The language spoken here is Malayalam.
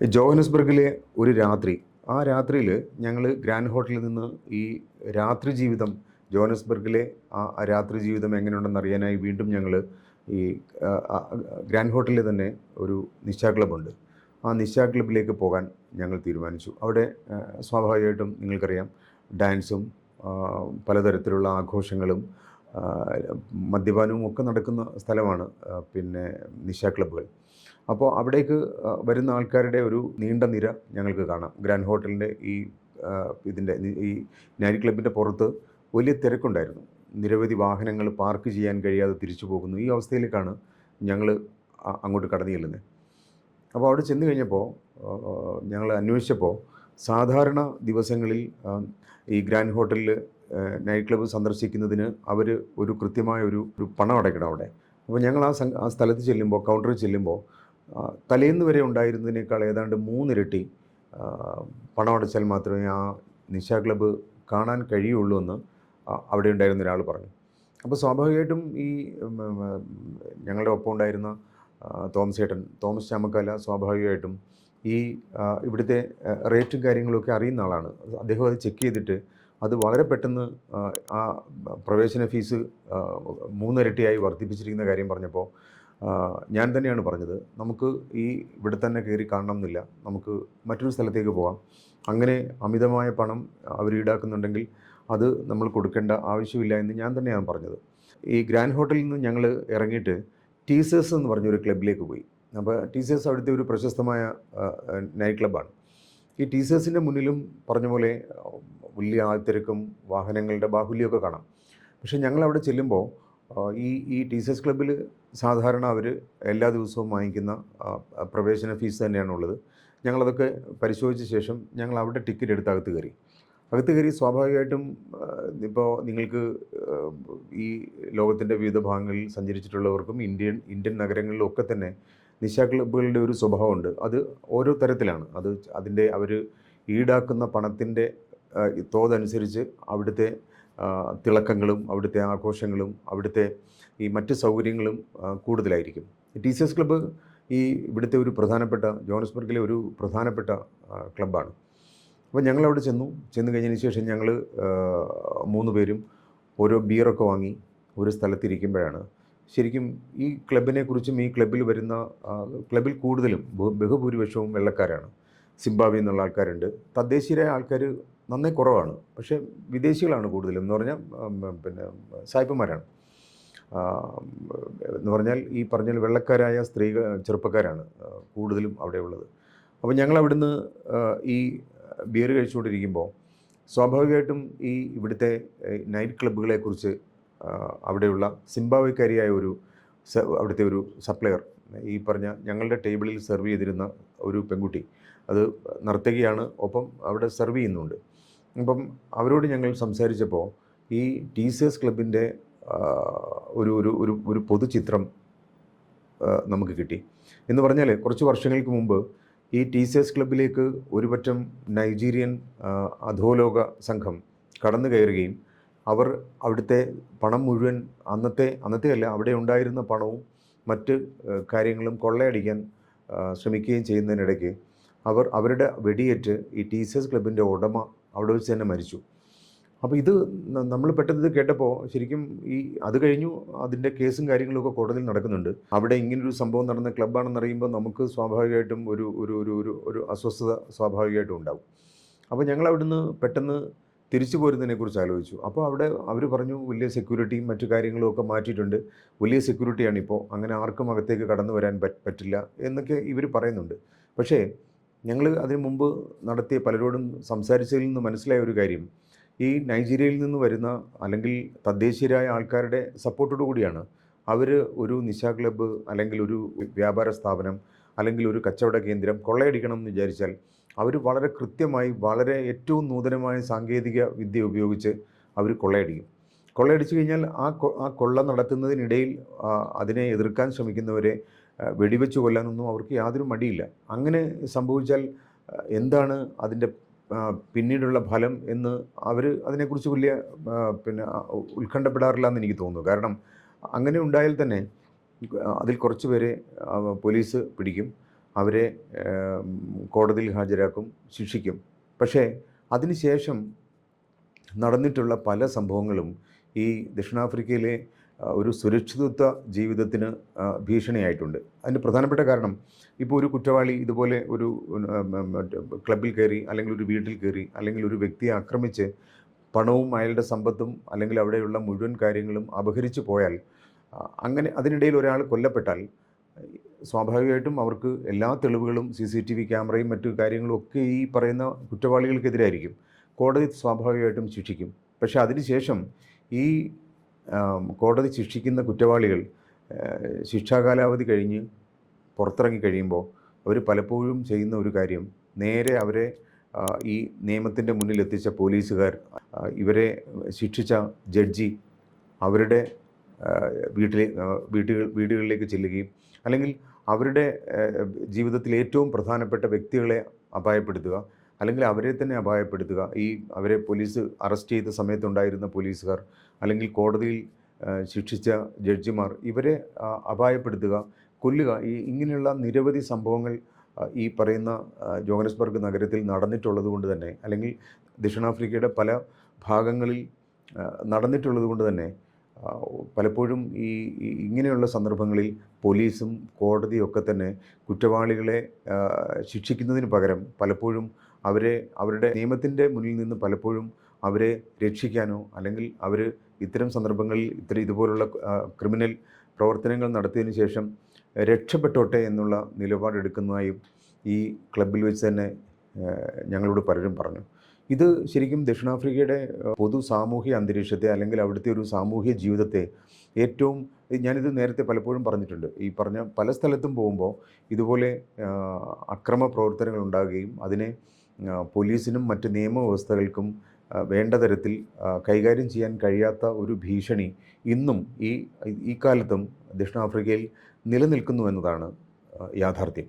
ജോഹന്നസ്ബർഗിലെ ഒരു രാത്രി. ആ രാത്രിയിൽ ഞങ്ങൾ ഗ്രാൻഡ് ഹോട്ടലിൽ നിന്ന് ഈ രാത്രി ജീവിതം ജോഹന്നസ്ബർഗിലെ രാത്രി ജീവിതം എങ്ങനെയുണ്ടെന്നറിയാനായി വീണ്ടും ഞങ്ങൾ ഈ ഗ്രാൻഡ് ഹോട്ടലിൽ തന്നെ ഒരു നിശാ ക്ലബ്ബുണ്ട്. ആ നിശാ ക്ലബ്ബിലേക്ക് പോകാൻ ഞങ്ങൾ തീരുമാനിച്ചു. അവിടെ സ്വാഭാവികമായിട്ടും നിങ്ങൾക്കറിയാം ഡാൻസും പലതരത്തിലുള്ള ആഘോഷങ്ങളും ആ, മദ്യപാനവും ഒക്കെ നടക്കുന്ന സ്ഥലമാണ് പിന്നെ നിശാ ക്ലബ്ബുകൾ. അപ്പോൾ അവിടേക്ക് വരുന്ന ആൾക്കാരുടെ ഒരു നീണ്ട നിര ഞങ്ങൾക്ക് കാണാം. ഗ്രാൻഡ് ഹോട്ടലിൻ്റെ ആ, ഇതിൻ്റെ ഈ നൈറ്റ് ക്ലബ്ബിൻ്റെ പുറത്ത് വലിയ തിരക്കുണ്ടായിരുന്നു. നിരവധി വാഹനങ്ങൾ പാർക്ക് ചെയ്യാൻ കഴിയാതെ തിരിച്ചു പോകുന്നു. ഈ അവസ്ഥയിലേക്കാണ് ഞങ്ങൾ അങ്ങോട്ട് കടന്നു ചെല്ലുന്നത്. അപ്പോൾ അവിടെ ചെന്ന് കഴിഞ്ഞപ്പോൾ ഞങ്ങൾ അന്വേഷിച്ചപ്പോൾ സാധാരണ ദിവസങ്ങളിൽ ഈ ഗ്രാൻഡ് ഹോട്ടലിൽ നൈറ്റ് ക്ലബ്ബ് സന്ദർശിക്കുന്നതിന് അവർ ഒരു കൃത്യമായ ഒരു പണം അടയ്ക്കണം അവിടെ. അപ്പോൾ ഞങ്ങൾ ആ സ്ഥലത്ത് ചെല്ലുമ്പോൾ, കൗണ്ടറിൽ ചെല്ലുമ്പോൾ തലേന്ന് വരെ ഉണ്ടായിരുന്നതിനേക്കാൾ ഏതാണ്ട് 3 ഇരട്ടി പണം അടച്ചാൽ മാത്രമേ ആ നിശാ ക്ലബ്ബ് കാണാൻ കഴിയുള്ളൂ എന്ന് അവിടെ ഉണ്ടായിരുന്ന ഒരാൾ പറഞ്ഞു. അപ്പോൾ സ്വാഭാവികമായിട്ടും ഈ ഞങ്ങളുടെ ഒപ്പം ഉണ്ടായിരുന്ന തോമസ് ചാമക്കാല സ്വാഭാവികമായിട്ടും ഈ ഇവിടുത്തെ റേറ്റും കാര്യങ്ങളൊക്കെ അറിയുന്ന ആളാണ്. അദ്ദേഹം അത് ചെക്ക് ചെയ്തിട്ട് അത് വളരെ പെട്ടെന്ന് ആ പ്രവേശന ഫീസ് 3 ഇരട്ടിയായി വർദ്ധിപ്പിച്ചിരിക്കുന്ന കാര്യം പറഞ്ഞപ്പോൾ ഞാൻ തന്നെയാണ് പറഞ്ഞത്, നമുക്ക് ഇവിടെ തന്നെ കയറി കാണണം എന്നില്ല, നമുക്ക് മറ്റൊരു സ്ഥലത്തേക്ക് പോകാം. അങ്ങനെ അമിതമായ പണം അവർ ഈടാക്കുന്നുണ്ടെങ്കിൽ അത് നമ്മൾ കൊടുക്കേണ്ട ആവശ്യമില്ല എന്ന് ഞാൻ തന്നെയാണ് പറഞ്ഞത്. ഈ ഗ്രാൻഡ് ഹോട്ടലിൽ നിന്ന് ഞങ്ങൾ ഇറങ്ങിയിട്ട് ടീസേഴ്സ് എന്ന് പറഞ്ഞൊരു ക്ലബ്ബിലേക്ക് പോയി. അപ്പോൾ ടീസേഴ്സ് അവിടുത്തെ ഒരു പ്രശസ്തമായ നൈറ്റ് ക്ലബ്ബാണ്. ഈ ടീസേഴ്സിൻ്റെ മുന്നിലും പറഞ്ഞ പോലെ വലിയ ആൾത്തിരക്കും വാഹനങ്ങളുടെ ബാഹുല്യമൊക്കെ കാണാം. പക്ഷേ ഞങ്ങളവിടെ ചെല്ലുമ്പോൾ ഈ ടീസേഴ്സ് ക്ലബ്ബിൽ സാധാരണ അവർ എല്ലാ ദിവസവും വാങ്ങിക്കുന്ന പ്രവേശന ഫീസ് തന്നെയാണുള്ളത്. ഞങ്ങളതൊക്കെ പരിശോധിച്ച ശേഷം ഞങ്ങൾ അവിടെ ടിക്കറ്റ് എടുത്ത് അകത്ത് കയറി സ്വാഭാവികമായിട്ടും ഇപ്പോൾ നിങ്ങൾക്ക് ഈ ലോകത്തിൻ്റെ വിവിധ ഭാഗങ്ങളിൽ സഞ്ചരിച്ചിട്ടുള്ളവർക്കും ഇന്ത്യൻ നഗരങ്ങളിലൊക്കെ തന്നെ നിശാ ക്ലബ്ബുകളുടെ ഒരു സ്വഭാവമുണ്ട്. അത് ഓരോ തരത്തിലാണ്. അതിൻ്റെ അവർ ഈടാക്കുന്ന പണത്തിൻ്റെ തോതനുസരിച്ച് അവിടുത്തെ തിളക്കങ്ങളും അവിടുത്തെ ആഘോഷങ്ങളും അവിടുത്തെ ഈ മറ്റ് സൗകര്യങ്ങളും കൂടുതലായിരിക്കും. ടീസേഴ്സ് ക്ലബ്ബ് ഇവിടുത്തെ ഒരു പ്രധാനപ്പെട്ട ജോഹന്നസ്ബർഗിലെ ഒരു പ്രധാനപ്പെട്ട ക്ലബ്ബാണ്. അപ്പോൾ ഞങ്ങളവിടെ ചെന്ന് കഴിഞ്ഞതിന് ശേഷം ഞങ്ങൾ 3 പേരും ഓരോ ബിയറൊക്കെ വാങ്ങി ഒരു സ്ഥലത്തിരിക്കുമ്പോഴാണ് ശരിക്കും ഈ ക്ലബിനെക്കുറിച്ചും ഈ ക്ലബിൽ കൂടുതലും ബഹുഭൂരിപക്ഷവും വെള്ളക്കാരാണ്. സിംബാബ്വെ എന്നുള്ള ആൾക്കാരുണ്ട്. തദ്ദേശീയരായ ആൾക്കാർ നന്നേ കുറവാണ്. പക്ഷേ വിദേശികളാണ് കൂടുതലും. എന്ന് പറഞ്ഞാൽ പിന്നെ സായിപ്പന്മാരാണ്. എന്ന് പറഞ്ഞാൽ ഈ പറഞ്ഞാൽ വെള്ളക്കാരായ ചെറുപ്പക്കാരാണ് കൂടുതലും അവിടെ ഉള്ളത്. അപ്പോൾ ഞങ്ങൾ അവിടുന്ന് ഈ ബിയർ കഴിച്ചുകൊണ്ടിരിക്കുമ്പോൾ സ്വാഭാവികമായിട്ടും ഇവിടുത്തെ നൈറ്റ് ക്ലബ്ബുകളെക്കുറിച്ച് അവിടെയുള്ള സിംബാബ്വേക്കാരിയായ അവിടുത്തെ ഒരു സപ്ലയർ, ഈ പറഞ്ഞ ഞങ്ങളുടെ ടേബിളിൽ സെർവ് ചെയ്തിരുന്ന ഒരു പെൺകുട്ടി, അത് നർത്തകിയാണ്, ഒപ്പം അവിടെ സെർവ് ചെയ്യുന്നുണ്ട്. അപ്പം അവരോട് ഞങ്ങൾ സംസാരിച്ചപ്പോൾ ഈ ടീസേഴ്സ് ക്ലബിൻ്റെ ഒരു ഒരു ഒരു ഒരു പൊതുചിത്രം നമുക്ക് കിട്ടി. എന്ന് പറഞ്ഞാൽ കുറച്ച് വർഷങ്ങൾക്ക് മുമ്പ് ഈ ടീസേഴ്സ് ക്ലബിലേക്ക് ഒരുപറ്റം നൈജീരിയൻ അധോലോക സംഘം കടന്നു കയറുകയും അവർ അവിടുത്തെ പണം മുഴുവൻ അന്നത്തെ അല്ല, അവിടെ ഉണ്ടായിരുന്ന പണവും മറ്റ് കാര്യങ്ങളും കൊള്ളയടിക്കാൻ ശ്രമിക്കുകയും ചെയ്യുന്നതിനിടയ്ക്ക് അവരുടെ വെടിയേറ്റ് ഈ ടീസേഴ്സ് ക്ലബിൻ്റെ ഉടമ അവിടെ വെച്ച് തന്നെ മരിച്ചു. അപ്പോൾ ഇത് നമ്മൾ പെട്ടെന്ന് ഇത് കേട്ടപ്പോൾ ശരിക്കും അത് കഴിഞ്ഞു അതിൻ്റെ കേസും കാര്യങ്ങളൊക്കെ കോടതിയിൽ നടക്കുന്നുണ്ട്. അവിടെ ഇങ്ങനൊരു സംഭവം നടന്ന ക്ലബ്ബാണെന്നറിയുമ്പോൾ നമുക്ക് സ്വാഭാവികമായിട്ടും ഒരു ഒരു ഒരു ഒരു ഒരു അസ്വസ്ഥത സ്വാഭാവികമായിട്ടും ഉണ്ടാവും. അപ്പോൾ ഞങ്ങൾ അവിടുന്ന് പെട്ടെന്ന് തിരിച്ചു പോരുന്നതിനെക്കുറിച്ച് ആലോചിച്ചു. അപ്പോൾ അവിടെ അവർ പറഞ്ഞു വലിയ സെക്യൂരിറ്റിയും മറ്റു കാര്യങ്ങളും ഒക്കെ മാറ്റിയിട്ടുണ്ട്, വലിയ സെക്യൂരിറ്റിയാണിപ്പോൾ, അങ്ങനെ ആർക്കും അകത്തേക്ക് കടന്നു വരാൻ പറ്റില്ല എന്നൊക്കെ ഇവർ പറയുന്നുണ്ട്. പക്ഷേ ഞങ്ങൾ അതിനു മുമ്പ് നടത്തിയ പലരോടും സംസാരിച്ചതിൽ നിന്ന് മനസ്സിലായ ഒരു കാര്യം, ഈ നൈജീരിയയിൽ നിന്ന് വരുന്ന അല്ലെങ്കിൽ തദ്ദേശീയരായ ആൾക്കാരുടെ സപ്പോർട്ടോടു കൂടിയാണ് അവർ ഒരു നിശാ ക്ലബ്ബ് അല്ലെങ്കിൽ ഒരു വ്യാപാര സ്ഥാപനം അല്ലെങ്കിൽ ഒരു കച്ചവട കേന്ദ്രം കൊള്ളയടിക്കണം എന്ന് വിചാരിച്ചാൽ അവർ വളരെ കൃത്യമായി വളരെ ഏറ്റവും നൂതനമായ സാങ്കേതിക വിദ്യ ഉപയോഗിച്ച് അവർ കൊള്ളയടിച്ചു കഴിഞ്ഞാൽ ആ കൊള്ള നടത്തുന്നതിനിടയിൽ അതിനെ എതിർക്കാൻ ശ്രമിക്കുന്നവരെ വെടിവെച്ച് കൊല്ലാനൊന്നും അവർക്ക് യാതൊരു മടിയില്ല. അങ്ങനെ സംഭവിച്ചാൽ എന്താണ് അതിൻ്റെ പിന്നീടുള്ള ഫലം എന്ന് അവർ അതിനെക്കുറിച്ച് വലിയ ഉത്കണ്ഠപ്പെടാറില്ല എന്ന് എനിക്ക് തോന്നുന്നു. കാരണം അങ്ങനെ ഉണ്ടായാൽ തന്നെ അതിൽ കുറച്ച് പേരെ പോലീസ് പിടിക്കും, അവരെ കോടതിയിൽ ഹാജരാക്കും, ശിക്ഷിക്കും. പക്ഷേ അതിനുശേഷം നടന്നിട്ടുള്ള പല സംഭവങ്ങളും ഈ ദക്ഷിണാഫ്രിക്കയിലെ ഒരു സുരക്ഷിതത്വ ജീവിതത്തിന് ഭീഷണിയായിട്ടുണ്ട്. അതിന് പ്രധാനപ്പെട്ട കാരണം, ഇപ്പോൾ ഒരു കുറ്റവാളി ഇതുപോലെ ഒരു ക്ലബ്ബിൽ കയറി, അല്ലെങ്കിൽ ഒരു വീട്ടിൽ കയറി, അല്ലെങ്കിൽ ഒരു വ്യക്തിയെ ആക്രമിച്ച് പണവും അയാളുടെ സമ്പത്തും അല്ലെങ്കിൽ അവിടെയുള്ള മുഴുവൻ കാര്യങ്ങളും അപഹരിച്ചു പോയാൽ, അങ്ങനെ അതിനിടയിൽ ഒരാൾ കൊല്ലപ്പെട്ടാൽ സ്വാഭാവികമായിട്ടും അവർക്ക് എല്ലാ തെളിവുകളും CCTV ക്യാമറയും മറ്റു കാര്യങ്ങളും ഒക്കെ ഈ പറയുന്ന കുറ്റവാളികൾക്കെതിരായിരിക്കും. കോടതി സ്വാഭാവികമായിട്ടും ശിക്ഷിക്കും. പക്ഷേ അതിനുശേഷം ഈ കോടതി ശിക്ഷിക്കുന്ന കുറ്റവാളികൾ ശിക്ഷാകാലാവധി കഴിഞ്ഞ് പുറത്തിറങ്ങി കഴിയുമ്പോൾ അവർ പലപ്പോഴും ചെയ്യുന്ന ഒരു കാര്യം, നേരെ അവരെ ഈ നിയമത്തിൻ്റെ മുന്നിൽ എത്തിച്ച പോലീസുകാർ, ഇവരെ ശിക്ഷിച്ച ജഡ്ജി അവരുടെ വീടുകളിലേക്ക് ചെല്ലുകയും, അല്ലെങ്കിൽ അവരുടെ ജീവിതത്തിൽ ഏറ്റവും പ്രധാനപ്പെട്ട വ്യക്തികളെ അപായപ്പെടുത്തുക, അല്ലെങ്കിൽ അവരെ തന്നെ അപായപ്പെടുത്തുക. അവരെ പോലീസ് അറസ്റ്റ് ചെയ്ത സമയത്തുണ്ടായിരുന്ന പോലീസുകാർ, അല്ലെങ്കിൽ കോടതിയിൽ ശിക്ഷിച്ച ജഡ്ജിമാർ, ഇവരെ അപായപ്പെടുത്തുക, കൊല്ലുക. ഇങ്ങനെയുള്ള നിരവധി സംഭവങ്ങൾ ഈ പറയുന്ന ജോഹന്നസ്ബർഗ് നഗരത്തിൽ നടന്നിട്ടുള്ളത് കൊണ്ട് തന്നെ, അല്ലെങ്കിൽ ദക്ഷിണാഫ്രിക്കയുടെ പല ഭാഗങ്ങളിൽ നടന്നിട്ടുള്ളത് കൊണ്ട് തന്നെ, പലപ്പോഴും ഇങ്ങനെയുള്ള സന്ദർഭങ്ങളിൽ പോലീസും കോടതിയൊക്കെ തന്നെ കുറ്റവാളികളെ ശിക്ഷിക്കുന്നതിന് പകരം പലപ്പോഴും അവരുടെ നിയമത്തിൻ്റെ മുന്നിൽ നിന്ന് പലപ്പോഴും അവരെ രക്ഷിക്കാനോ, അല്ലെങ്കിൽ ഇത്തരം സന്ദർഭങ്ങളിൽ ഇതുപോലുള്ള ക്രിമിനൽ പ്രവർത്തനങ്ങൾ നടത്തിയതിനു ശേഷം രക്ഷപ്പെട്ടോട്ടെ എന്നുള്ള നിലപാടെടുക്കുന്നതായും ഈ ക്ലബ്ബിൽ വെച്ച് തന്നെ ഞങ്ങളോട് പലരും പറഞ്ഞു. ഇത് ശരിക്കും ദക്ഷിണാഫ്രിക്കയുടെ പൊതു സാമൂഹിക അന്തരീക്ഷത്തെ, അല്ലെങ്കിൽ അവിടുത്തെ ഒരു സാമൂഹിക ജീവിതത്തെ ഏറ്റവും, ഞാനിത് നേരത്തെ പലപ്പോഴും പറഞ്ഞിട്ടുണ്ട്, ഈ പറഞ്ഞ പല സ്ഥലത്തും പോകുമ്പോൾ ഇതുപോലെ അക്രമ പ്രവർത്തനങ്ങൾ ഉണ്ടാകുകയും അതിനെ പോലീസിനും മറ്റ് നിയമവ്യവസ്ഥകൾക്കും വേണ്ട തരത്തിൽ കൈകാര്യം ചെയ്യാൻ കഴിയാത്ത ഒരു ഭീഷണി ഇന്നും ഈ കാലത്തും ദക്ഷിണാഫ്രിക്കയിൽ നിലനിൽക്കുന്നു എന്നതാണ് യാഥാർത്ഥ്യം.